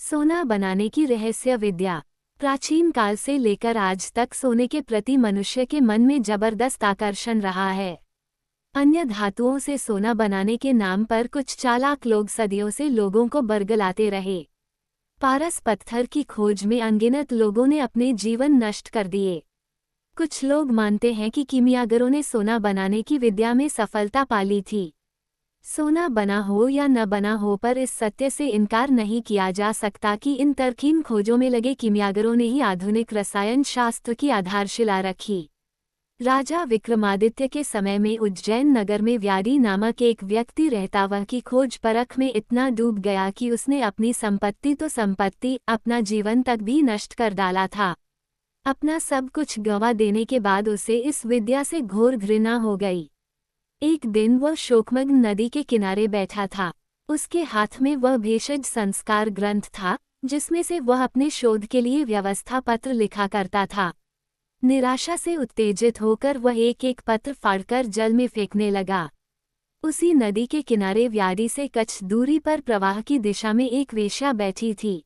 सोना बनाने की रहस्य विद्या। प्राचीन काल से लेकर आज तक सोने के प्रति मनुष्य के मन में जबरदस्त आकर्षण रहा है। अन्य धातुओं से सोना बनाने के नाम पर कुछ चालाक लोग सदियों से लोगों को बरगलाते रहे। पारस पत्थर की खोज में अनगिनत लोगों ने अपने जीवन नष्ट कर दिए। कुछ लोग मानते हैं कि कीमियागरों ने सोना बनाने की विद्या में सफलता पा ली थी। सोना बना हो या न बना हो, पर इस सत्य से इनकार नहीं किया जा सकता कि इन तरकीम खोजों में लगे कीमियागरों ने ही आधुनिक रसायन शास्त्र की आधारशिला रखी। राजा विक्रमादित्य के समय में उज्जैन नगर में व्यारी नामक एक व्यक्ति रहता। वह की खोज परख में इतना डूब गया कि उसने अपनी संपत्ति तो संपत्ति, अपना जीवन तक भी नष्ट कर डाला था। अपना सब कुछ गंवा देने के बाद उसे इस विद्या से घोर घृणा हो गई। एक दिन वह शोकमग्न नदी के किनारे बैठा था। उसके हाथ में वह भेषज संस्कार ग्रंथ था, जिसमें से वह अपने शोध के लिए व्यवस्था पत्र लिखा करता था। निराशा से उत्तेजित होकर वह एक एक पत्र फाड़कर जल में फेंकने लगा। उसी नदी के किनारे व्यारी से कुछ दूरी पर प्रवाह की दिशा में एक वेश्या बैठी थी।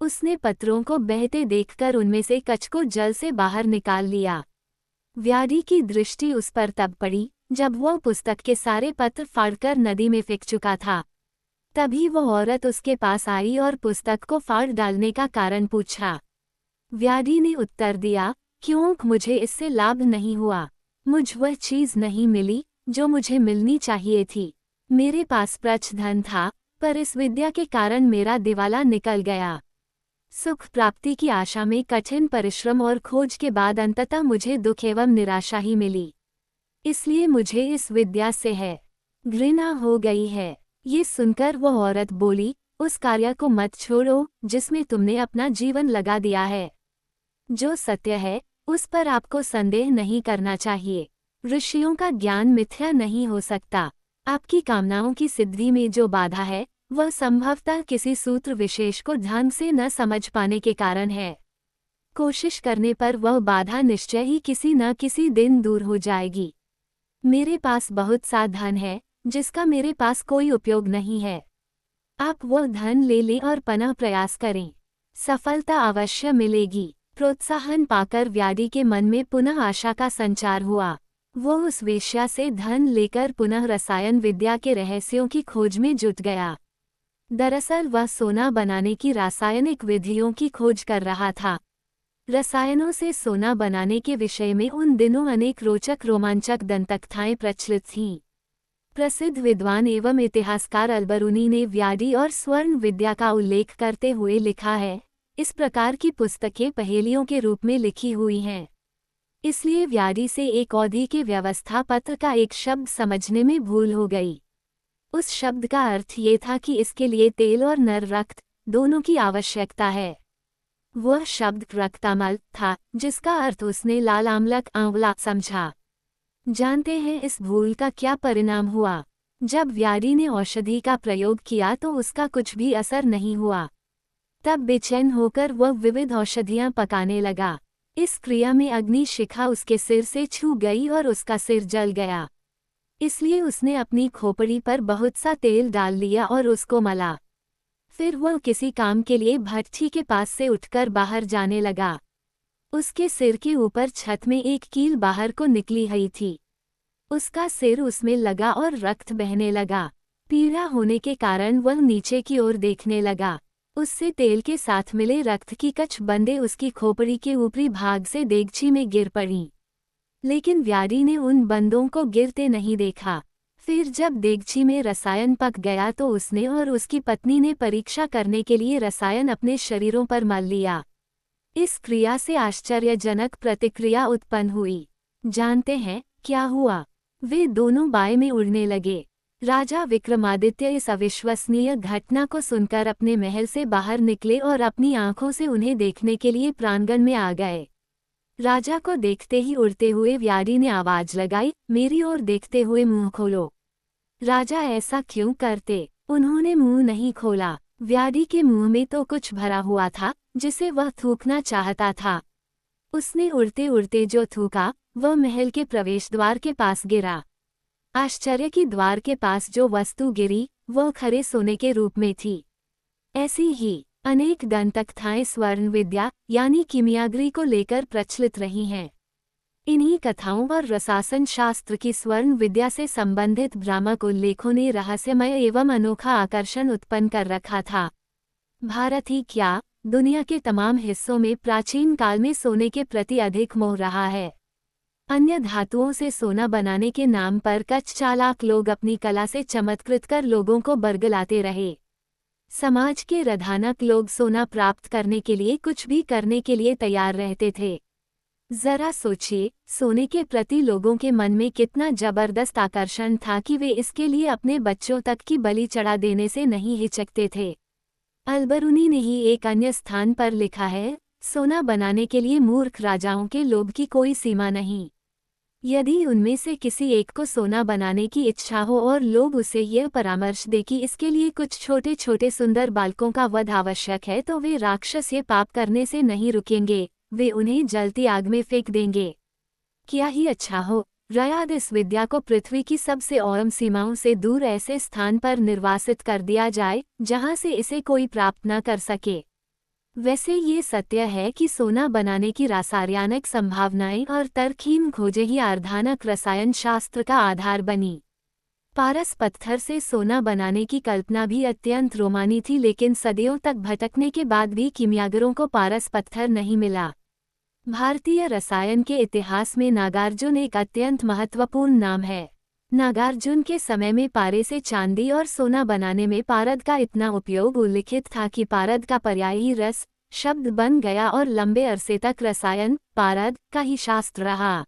उसने पत्रों को बहते देखकर उनमें से कुछ को जल से बाहर निकाल लिया। व्यारी की दृष्टि उस पर तब पड़ी जब वह पुस्तक के सारे पत्र फाड़कर नदी में फेंक चुका था। तभी वह औरत उसके पास आई और पुस्तक को फाड़ डालने का कारण पूछा। व्यारी ने उत्तर दिया, क्योंकि मुझे इससे लाभ नहीं हुआ। मुझ वह चीज नहीं मिली जो मुझे मिलनी चाहिए थी। मेरे पास प्रचुर धन था, पर इस विद्या के कारण मेरा दिवाला निकल गया। सुख प्राप्ति की आशा में कठिन परिश्रम और खोज के बाद अंततः मुझे दुख एवं निराशा ही मिली। इसलिए मुझे इस विद्या से है घृणा हो गई है। ये सुनकर वह औरत बोली, उस कार्य को मत छोड़ो जिसमें तुमने अपना जीवन लगा दिया है। जो सत्य है उस पर आपको संदेह नहीं करना चाहिए। ऋषियों का ज्ञान मिथ्या नहीं हो सकता। आपकी कामनाओं की सिद्धि में जो बाधा है वह संभवतः किसी सूत्र विशेष को ढंग से न समझ पाने के कारण है। कोशिश करने पर वह बाधा निश्चय ही किसी न किसी दिन दूर हो जाएगी। मेरे पास बहुत सा धन है जिसका मेरे पास कोई उपयोग नहीं है। आप वह धन ले लें और पुनः प्रयास करें, सफलता अवश्य मिलेगी। प्रोत्साहन पाकर व्यारी के मन में पुनः आशा का संचार हुआ। वो उस वेश्या से धन लेकर पुनः रसायन विद्या के रहस्यों की खोज में जुट गया। दरअसल वह सोना बनाने की रासायनिक विधियों की खोज कर रहा था। रसायनों से सोना बनाने के विषय में उन दिनों अनेक रोचक रोमांचक दंतकथाएं प्रचलित थीं। प्रसिद्ध विद्वान एवं इतिहासकार अलबरूनी ने व्यारी और स्वर्ण विद्या का उल्लेख करते हुए लिखा है, इस प्रकार की पुस्तकें पहेलियों के रूप में लिखी हुई हैं। इसलिए व्यारी से एक औधी के व्यवस्था पत्र का एक शब्द समझने में भूल हो गई। उस शब्द का अर्थ ये था कि इसके लिए तेल और नर रक्त दोनों की आवश्यकता है। वह शब्द रक्तामल था, जिसका अर्थ उसने लाल आमलक आंवला समझा। जानते हैं इस भूल का क्या परिणाम हुआ? जब व्यारी ने औषधि का प्रयोग किया तो उसका कुछ भी असर नहीं हुआ। तब बेचैन होकर वह विविध औषधियां पकाने लगा। इस क्रिया में अग्नि शिखा उसके सिर से छू गई और उसका सिर जल गया। इसलिए उसने अपनी खोपड़ी पर बहुत सा तेल डाल लिया और उसको मला। फिर वह किसी काम के लिए भट्ठी के पास से उठकर बाहर जाने लगा। उसके सिर के ऊपर छत में एक कील बाहर को निकली हुई थी। उसका सिर उसमें लगा और रक्त बहने लगा। पीड़ा होने के कारण वह नीचे की ओर देखने लगा। उससे तेल के साथ मिले रक्त की कुछ बूंदें उसकी खोपड़ी के ऊपरी भाग से देगची में गिर पड़ीं। लेकिन व्यारी ने उन बूंदों को गिरते नहीं देखा। फिर जब देगची में रसायन पक गया तो उसने और उसकी पत्नी ने परीक्षा करने के लिए रसायन अपने शरीरों पर मल लिया। इस क्रिया से आश्चर्यजनक प्रतिक्रिया उत्पन्न हुई। जानते हैं क्या हुआ? वे दोनों बाएं में उड़ने लगे। राजा विक्रमादित्य इस अविश्वसनीय घटना को सुनकर अपने महल से बाहर निकले और अपनी आंखों से उन्हें देखने के लिए प्रांगण में आ गए। राजा को देखते ही उड़ते हुए व्यारी ने आवाज लगाई, मेरी ओर देखते हुए मुंह खोलो। राजा ऐसा क्यों करते? उन्होंने मुंह नहीं खोला। व्यारी के मुंह में तो कुछ भरा हुआ था जिसे वह थूकना चाहता था। उसने उड़ते उड़ते जो थूका वह महल के प्रवेश द्वार के पास गिरा। आश्चर्य की द्वार के पास जो वस्तु गिरी वह खरे सोने के रूप में थी। ऐसी ही अनेक दंतकथाएं स्वर्ण विद्या यानी किमियाग्री को लेकर प्रचलित रही हैं। इन्हीं कथाओं और रसायन शास्त्र की स्वर्ण विद्या से संबंधित भ्रामक उल्लेखों ने रहस्यमय एवं अनोखा आकर्षण उत्पन्न कर रखा था। भारत ही क्या, दुनिया के तमाम हिस्सों में प्राचीन काल में सोने के प्रति अधिक मोह रहा है। अन्य धातुओं से सोना बनाने के नाम पर कुछ चालाक लोग अपनी कला से चमत्कृत कर लोगों को बरगलाते रहे। समाज के रधानक लोग सोना प्राप्त करने के लिए कुछ भी करने के लिए तैयार रहते थे। जरा सोचिए, सोने के प्रति लोगों के मन में कितना जबरदस्त आकर्षण था कि वे इसके लिए अपने बच्चों तक की बलि चढ़ा देने से नहीं हिचकते थे। अलबरूनी ने ही एक अन्य स्थान पर लिखा है, सोना बनाने के लिए मूर्ख राजाओं के लोभ की कोई सीमा नहीं। यदि उनमें से किसी एक को सोना बनाने की इच्छा हो और लोग उसे यह परामर्श दे कि इसके लिए कुछ छोटे छोटे सुंदर बालकों का वध आवश्यक है, तो वे राक्षस ये पाप करने से नहीं रुकेंगे, वे उन्हें जलती आग में फेंक देंगे। क्या ही अच्छा हो रयाद इस विद्या को पृथ्वी की सबसे औरम सीमाओं से दूर ऐसे स्थान पर निर्वासित कर दिया जाए जहां से इसे कोई प्राप्त न कर सके। वैसे ये सत्य है कि सोना बनाने की रासायनिक संभावनाएं और तर्कहीन खोजें ही अर्धानक रसायन शास्त्र का आधार बनी। पारस पत्थर से सोना बनाने की कल्पना भी अत्यंत रोमानी थी, लेकिन सदियों तक भटकने के बाद भी किमियागरों को पारस पत्थर नहीं मिला। भारतीय रसायन के इतिहास में नागार्जुन एक अत्यंत महत्वपूर्ण नाम है। नागार्जुन के समय में पारे से चांदी और सोना बनाने में पारद का इतना उपयोग उल्लिखित था कि पारद का पर्यायी रस शब्द बन गया और लंबे अरसे तक रसायन पारद का ही शास्त्र रहा।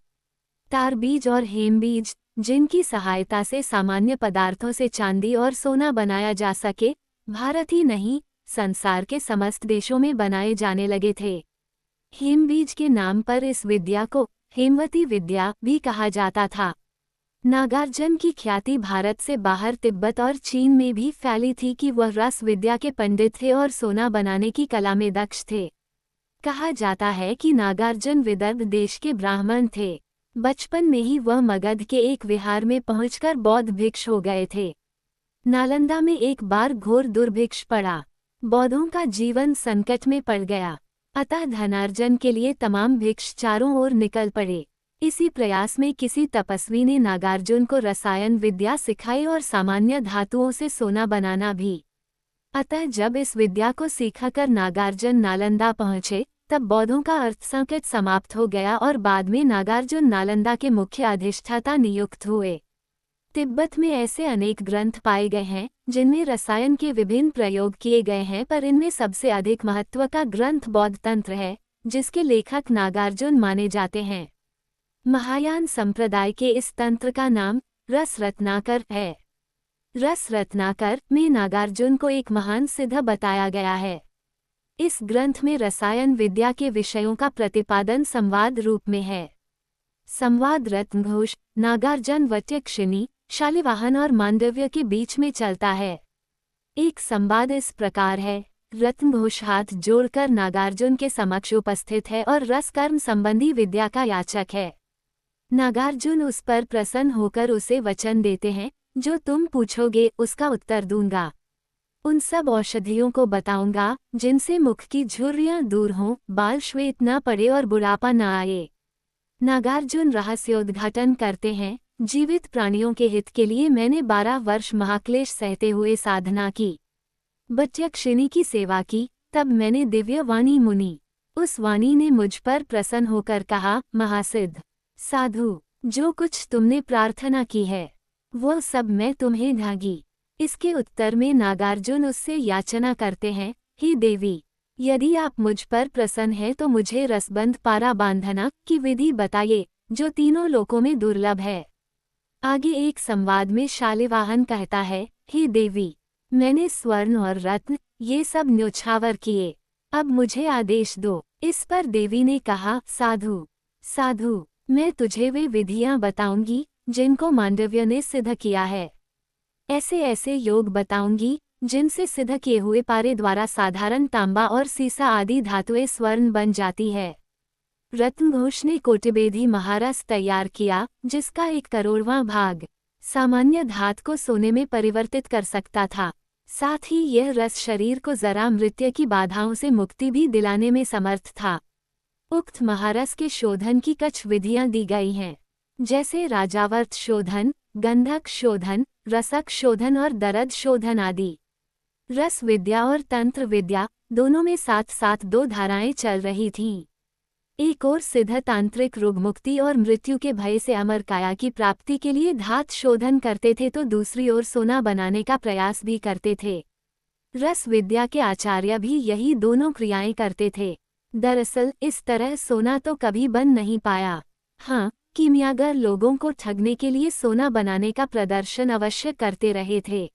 तारबीज और हेमबीज, जिनकी सहायता से सामान्य पदार्थों से चांदी और सोना बनाया जा सके, भारत ही नहीं संसार के समस्त देशों में बनाए जाने लगे थे। हेमबीज के नाम पर इस विद्या को हेमवती विद्या भी कहा जाता था। नागार्जुन की ख्याति भारत से बाहर तिब्बत और चीन में भी फैली थी कि वह रस विद्या के पंडित थे और सोना बनाने की कला में दक्ष थे। कहा जाता है कि नागार्जुन विदर्भ देश के ब्राह्मण थे। बचपन में ही वह मगध के एक विहार में पहुंचकर बौद्ध भिक्ष हो गए थे। नालंदा में एक बार घोर दुर्भिक्ष पड़ा, बौद्धों का जीवन संकट में पड़ गया, अतः धनार्जन के लिए तमाम भिक्ष चारों ओर निकल पड़े। इसी प्रयास में किसी तपस्वी ने नागार्जुन को रसायन विद्या सिखाई और सामान्य धातुओं से सोना बनाना भी। अतः जब इस विद्या को सीखाकर नागार्जुन नालंदा पहुंचे, तब बौद्धों का अर्थ संकट समाप्त हो गया और बाद में नागार्जुन नालंदा के मुख्य अधिष्ठाता नियुक्त हुए। तिब्बत में ऐसे अनेक ग्रंथ पाए गए हैं जिनमें रसायन के विभिन्न प्रयोग किए गए हैं, पर इनमें सबसे अधिक महत्व का ग्रंथ बौद्ध तंत्र है, जिसके लेखक नागार्जुन माने जाते हैं। महायान संप्रदाय के इस तंत्र का नाम रस रत्नाकर है। रस रत्नाकर में नागार्जुन को एक महान सिद्ध बताया गया है। इस ग्रंथ में रसायन विद्या के विषयों का प्रतिपादन संवाद रूप में है। संवाद रत्नघोष नागार्जुन वत्यक्षिणी शालिवाहन और मांडव्य के बीच में चलता है। एक संवाद इस प्रकार है, रत्नघोष हाथ जोड़कर नागार्जुन के समक्ष उपस्थित है और रस कर्म संबंधी विद्या का याचक है। नागार्जुन उस पर प्रसन्न होकर उसे वचन देते हैं, जो तुम पूछोगे उसका उत्तर दूंगा। उन सब औषधियों को बताऊंगा जिनसे मुख की झुर्रियां दूर हों, बाल श्वेत न पड़े और बुढ़ापा न आए। नागार्जुन रहस्योद्घाटन करते हैं, जीवित प्राणियों के हित के लिए मैंने 12 वर्ष महाक्लेश सहते हुए साधना की, वत्यक्षिणी की सेवा की, तब मैंने दिव्य वाणी मुनि। उस वाणी ने मुझ पर प्रसन्न होकर कहा, महासिद्ध साधु, जो कुछ तुमने प्रार्थना की है वो सब मैं तुम्हें दूंगी। इसके उत्तर में नागार्जुन उससे याचना करते हैं, हे देवी, यदि आप मुझ पर प्रसन्न हैं तो मुझे रसबंध पारा बांधना की विधि बताइए, जो तीनों लोकों में दुर्लभ है। आगे एक संवाद में शालिवाहन कहता है, हे देवी, मैंने स्वर्ण और रत्न ये सब न्योछावर किए, अब मुझे आदेश दो। इस पर देवी ने कहा, साधु साधु, मैं तुझे वे विधियां बताऊंगी जिनको मांडव्य ने सिद्ध किया है। ऐसे ऐसे योग बताऊंगी जिनसे सिद्ध किए हुए पारे द्वारा साधारण तांबा और सीसा आदि धातुएं स्वर्ण बन जाती है। रत्नघोष ने कोटिबेधी महारस तैयार किया, जिसका 1 करोड़वां भाग सामान्य धातु को सोने में परिवर्तित कर सकता था। साथ ही यह रस शरीर को जरा मृत्यु की बाधाओं से मुक्ति भी दिलाने में समर्थ था। उक्त महारस के शोधन की कुछ विधियां दी गई हैं, जैसे राजावर्त शोधन, गंधक शोधन, रसक शोधन और दरद शोधन आदि। रस विद्या और तंत्र विद्या दोनों में साथ साथ दो धाराएं चल रही थीं। एक ओर सिद्ध तांत्रिक रोगमुक्ति और मृत्यु के भय से अमर काया की प्राप्ति के लिए धात शोधन करते थे, तो दूसरी ओर सोना बनाने का प्रयास भी करते थे। रस विद्या के आचार्य भी यही दोनों क्रियाएं करते थे। दरअसल इस तरह सोना तो कभी बन नहीं पाया। हाँ, कीमियागर लोगों को ठगने के लिए सोना बनाने का प्रदर्शन अवश्य करते रहे थे।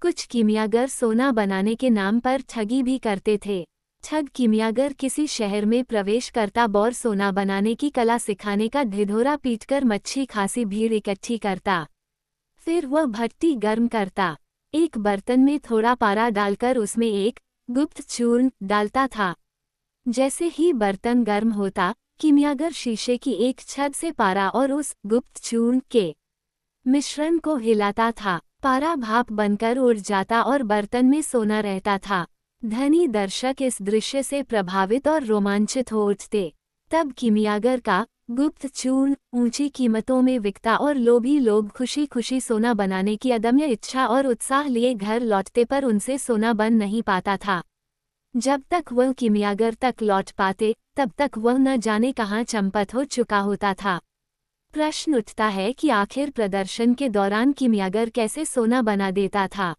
कुछ कीमियागर सोना बनाने के नाम पर ठगी भी करते थे। ठग कीमियागर किसी शहर में प्रवेश करता और सोना बनाने की कला सिखाने का ढिढोरा पीटकर मच्छी खासी भीड़ इकट्ठी करता। फिर वह भट्टी गर्म करता, एक बर्तन में थोड़ा पारा डालकर उसमें एक गुप्त चूर्ण डालता था। जैसे ही बर्तन गर्म होता, कीमियागर शीशे की एक छत से पारा और उस गुप्त चूर्ण के मिश्रण को हिलाता था। पारा भाप बनकर उड़ जाता और बर्तन में सोना रहता था। धनी दर्शक इस दृश्य से प्रभावित और रोमांचित हो उठते। तब कीमियागर का गुप्त चूर्ण ऊंची कीमतों में बिकता और लोभी लोग खुशी खुशी सोना बनाने की अदम्य इच्छा और उत्साह लिए घर लौटते, पर उनसे सोना बन नहीं पाता था। जब तक वह कीमियागर तक लौट पाते, तब तक वह न जाने कहाँ चंपत हो चुका होता था। प्रश्न उठता है कि आखिर प्रदर्शन के दौरान कीमियागर कैसे सोना बना देता था।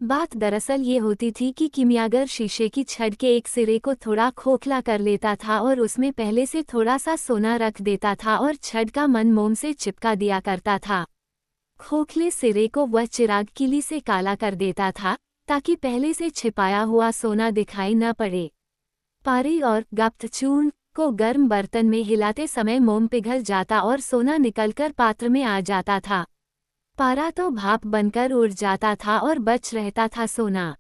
बात दरअसल ये होती थी कि कीमियागर शीशे की छड़ के एक सिरे को थोड़ा खोखला कर लेता था और उसमें पहले से थोड़ा सा सोना रख देता था और छड़ का मन मोम से चिपका दिया करता था। खोखले सिरे को वह चिराग किली से काला कर देता था, ताकि पहले से छिपाया हुआ सोना दिखाई न पड़े। पारे और गुप्त चूर्ण को गर्म बर्तन में हिलाते समय मोम पिघल जाता और सोना निकलकर पात्र में आ जाता था। पारा तो भाप बनकर उड़ जाता था और बच रहता था सोना।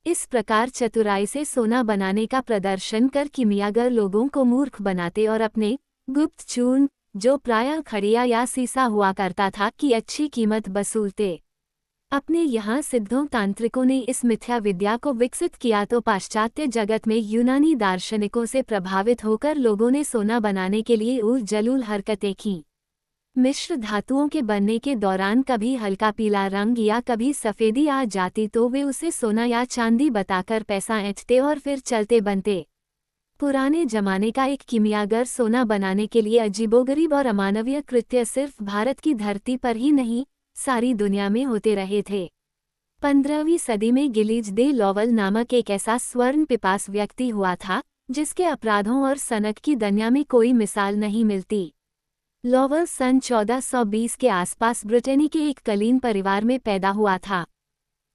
इस प्रकार चतुराई से सोना बनाने का प्रदर्शन कर कीमियागर लोगों को मूर्ख बनाते और अपने गुप्त चूर्ण, जो प्रायः खड़िया या सीसा हुआ करता था, की अच्छी कीमत वसूलते। अपने यहाँ सिद्धों तांत्रिकों ने इस मिथ्या विद्या को विकसित किया, तो पाश्चात्य जगत में यूनानी दार्शनिकों से प्रभावित होकर लोगों ने सोना बनाने के लिए उल जलूल हरकतें की। मिश्र धातुओं के बनने के दौरान कभी हल्का पीला रंग या कभी सफ़ेदी आ जाती, तो वे उसे सोना या चांदी बताकर पैसा ऐंठते और फिर चलते बनते। पुराने जमाने का एक कीमियागर सोना बनाने के लिए अजीबोगरीब और अमानवीय कृत्य सिर्फ भारत की धरती पर ही नहीं, सारी दुनिया में होते रहे थे। 15वीं सदी में गिलीज दे लॉवल नामक एक ऐसा स्वर्ण पिपास व्यक्ति हुआ था, जिसके अपराधों और सनक की दुनिया में कोई मिसाल नहीं मिलती। लॉवल सन 1420 के आसपास ब्रिटेनी के एक कुलीन परिवार में पैदा हुआ था।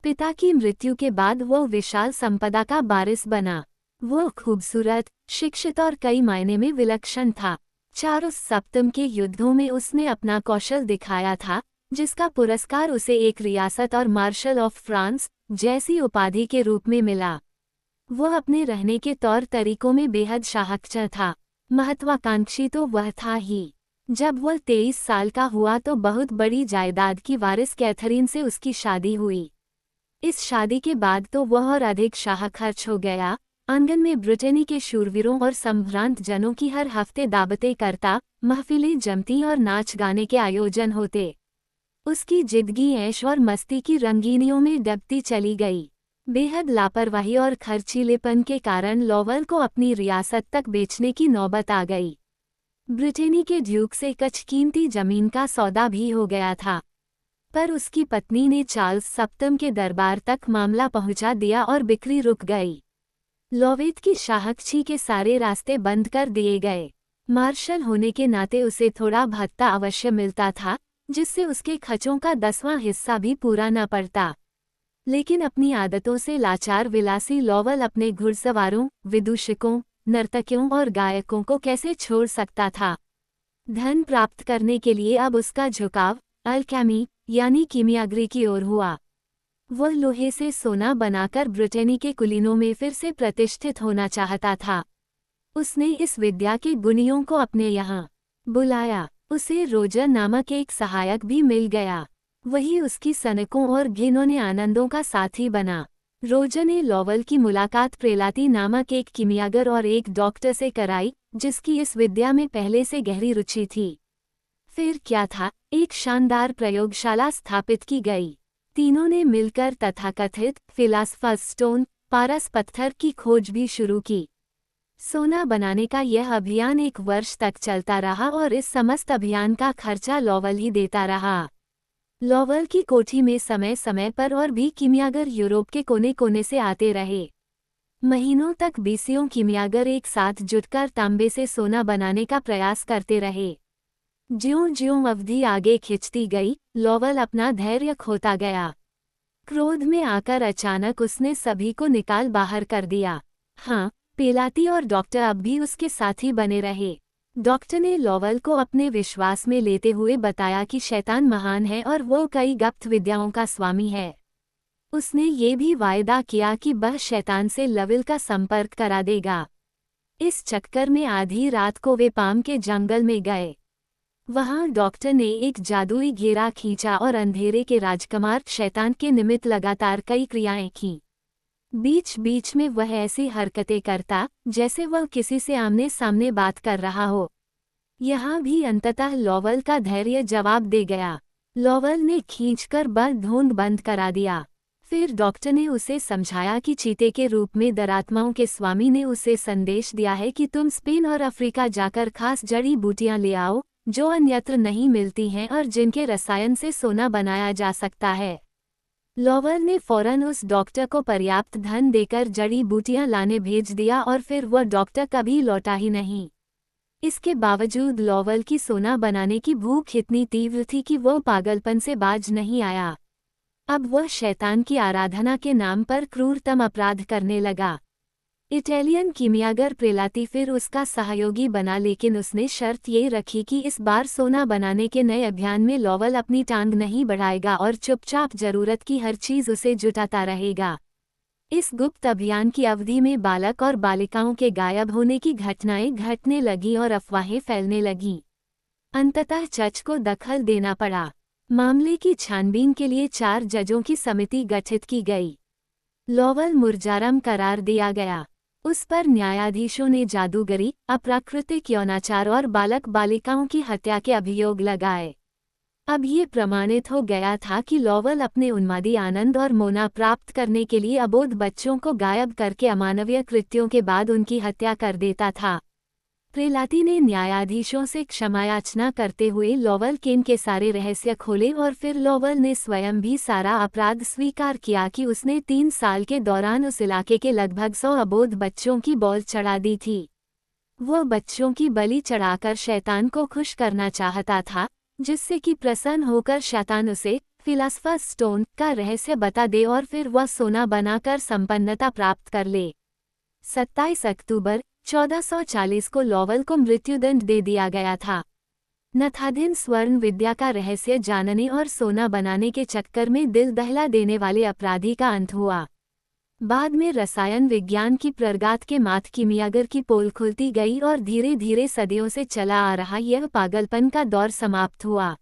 पिता की मृत्यु के बाद वह विशाल संपदा का वारिस बना। वह खूबसूरत, शिक्षित और कई मायने में विलक्षण था। चार्ल्स सप्तम के युद्धों में उसने अपना कौशल दिखाया था, जिसका पुरस्कार उसे एक रियासत और मार्शल ऑफ फ्रांस जैसी उपाधि के रूप में मिला। वह अपने रहने के तौर तरीकों में बेहद शाहकचर था। महत्वाकांक्षी तो वह था ही। जब वह 23 साल का हुआ तो बहुत बड़ी जायदाद की वारिस कैथरीन से उसकी शादी हुई। इस शादी के बाद तो वह और अधिक शाह खर्च हो गया। आंगन में ब्रिटेनी के शूरवीरों और संभ्रांत जनों की हर हफ्ते दावतें करता, महफिलें जमती और नाच गाने के आयोजन होते। उसकी जिंदगी ऐश और मस्ती की रंगीनियों में डूबती चली गई। बेहद लापरवाही और खर्चीलेपन के कारण लॉवल को अपनी रियासत तक बेचने की नौबत आ गई। ब्रिटेनी के ड्यूक से कुछ कीमती जमीन का सौदा भी हो गया था, पर उसकी पत्नी ने चार्ल्स सप्तम के दरबार तक मामला पहुंचा दिया और बिक्री रुक गई। लॉवेट की शाहकछी के सारे रास्ते बंद कर दिए गए। मार्शल होने के नाते उसे थोड़ा भत्ता अवश्य मिलता था, जिससे उसके खर्चों का 10वां हिस्सा भी पूरा न पड़ता। लेकिन अपनी आदतों से लाचार विलासी लॉवल अपने घुड़सवारों, विदूषकों, नर्तकियों और गायकों को कैसे छोड़ सकता था। धन प्राप्त करने के लिए अब उसका झुकाव अल्केमी यानी कीमियागरी की ओर हुआ। वह लोहे से सोना बनाकर ब्रिटेनी के कुलीनों में फिर से प्रतिष्ठित होना चाहता था। उसने इस विद्या के गुणियों को अपने यहाँ बुलाया। उसे रोजर नामक एक सहायक भी मिल गया। वही उसकी सनकों और घिनौने आनंदों का साथी बना। रोजर ने लॉवल की मुलाकात प्रेलाती नामक एक कीमियागर और एक डॉक्टर से कराई, जिसकी इस विद्या में पहले से गहरी रुचि थी। फिर क्या था, एक शानदार प्रयोगशाला स्थापित की गई। तीनों ने मिलकर तथाकथित फिलासफर्स स्टोन, पारस पत्थर की खोज भी शुरू की। सोना बनाने का यह अभियान 1 वर्ष तक चलता रहा और इस समस्त अभियान का खर्चा लॉवल ही देता रहा। लॉवल की कोठी में समय समय पर और भी कीमियागर यूरोप के कोने कोने से आते रहे। महीनों तक 20 कीमियागर एक साथ जुटकर तांबे से सोना बनाने का प्रयास करते रहे। ज्यों-ज्यों अवधि आगे खिंचती गई, लॉवल अपना धैर्य खोता गया। क्रोध में आकर अचानक उसने सभी को निकाल बाहर कर दिया। हाँ, पेलाती और डॉक्टर अब भी उसके साथी बने रहे। डॉक्टर ने लॉवल को अपने विश्वास में लेते हुए बताया कि शैतान महान है और वो कई गुप्त विद्याओं का स्वामी है। उसने ये भी वायदा किया कि वह शैतान से लविल का संपर्क करा देगा। इस चक्कर में आधी रात को वे पाम के जंगल में गए। वहां डॉक्टर ने एक जादुई घेरा खींचा और अंधेरे के राजकुमार शैतान के निमित्त लगातार कई क्रियाएं की। बीच बीच में वह ऐसी हरकतें करता जैसे वह किसी से आमने सामने बात कर रहा हो। यहाँ भी अंततः लॉवल का धैर्य जवाब दे गया। लॉवल ने खींचकर ढूंढ बंद करा दिया। फिर डॉक्टर ने उसे समझाया कि चीते के रूप में दरात्माओं के स्वामी ने उसे संदेश दिया है कि तुम स्पेन और अफ्रीका जाकर खास जड़ी बूटियां ले आओ, जो अन्यत्र नहीं मिलती हैं और जिनके रसायन से सोना बनाया जा सकता है। लॉवल ने फौरन उस डॉक्टर को पर्याप्त धन देकर जड़ी बूटियां लाने भेज दिया और फिर वह डॉक्टर कभी लौटा ही नहीं। इसके बावजूद लॉवल की सोना बनाने की भूख इतनी तीव्र थी कि वह पागलपन से बाज नहीं आया। अब वह शैतान की आराधना के नाम पर क्रूरतम अपराध करने लगा। इटालियन कीमियागर प्रेलाती फिर उसका सहयोगी बना, लेकिन उसने शर्त ये रखी कि इस बार सोना बनाने के नए अभियान में लॉवल अपनी टांग नहीं बढ़ाएगा और चुपचाप जरूरत की हर चीज उसे जुटाता रहेगा। इस गुप्त अभियान की अवधि में बालक और बालिकाओं के गायब होने की घटनाएं घटने लगीं और अफवाहें फैलने लगीं। अंततः चर्च को दखल देना पड़ा। मामले की छानबीन के लिए 4 जजों की समिति गठित की गई। लॉवल मुर्जारम करार दिया गया। उस पर न्यायाधीशों ने जादूगरी, अप्राकृतिक यौनाचार और बालक बालिकाओं की हत्या के अभियोग लगाए। अब ये प्रमाणित हो गया था कि लॉवल अपने उन्मादी आनंद और मोना प्राप्त करने के लिए अबोध बच्चों को गायब करके अमानवीय कृत्यों के बाद उनकी हत्या कर देता था। प्रेलाती ने न्यायाधीशों से क्षमायाचना करते हुए लॉवल केन के सारे रहस्य खोले और फिर लॉवल ने स्वयं भी सारा अपराध स्वीकार किया कि उसने 3 साल के दौरान उस इलाके के लगभग 100 अबोध बच्चों की बौल चढ़ा दी थी। वह बच्चों की बलि चढ़ाकर शैतान को खुश करना चाहता था, जिससे कि प्रसन्न होकर शैतान उसे फिलासफर्स स्टोन का रहस्य बता दे और फिर वह सोना बनाकर संपन्नता प्राप्त कर ले। 27 अक्टूबर 1440 को लॉवल को मृत्युदंड दे दिया गया था। नथाधिन स्वर्ण विद्या का रहस्य जानने और सोना बनाने के चक्कर में दिल दहला देने वाले अपराधी का अंत हुआ। बाद में रसायन विज्ञान की प्रगात के माथ कीमियागर की पोल खुलती गई और धीरे धीरे सदियों से चला आ रहा यह पागलपन का दौर समाप्त हुआ।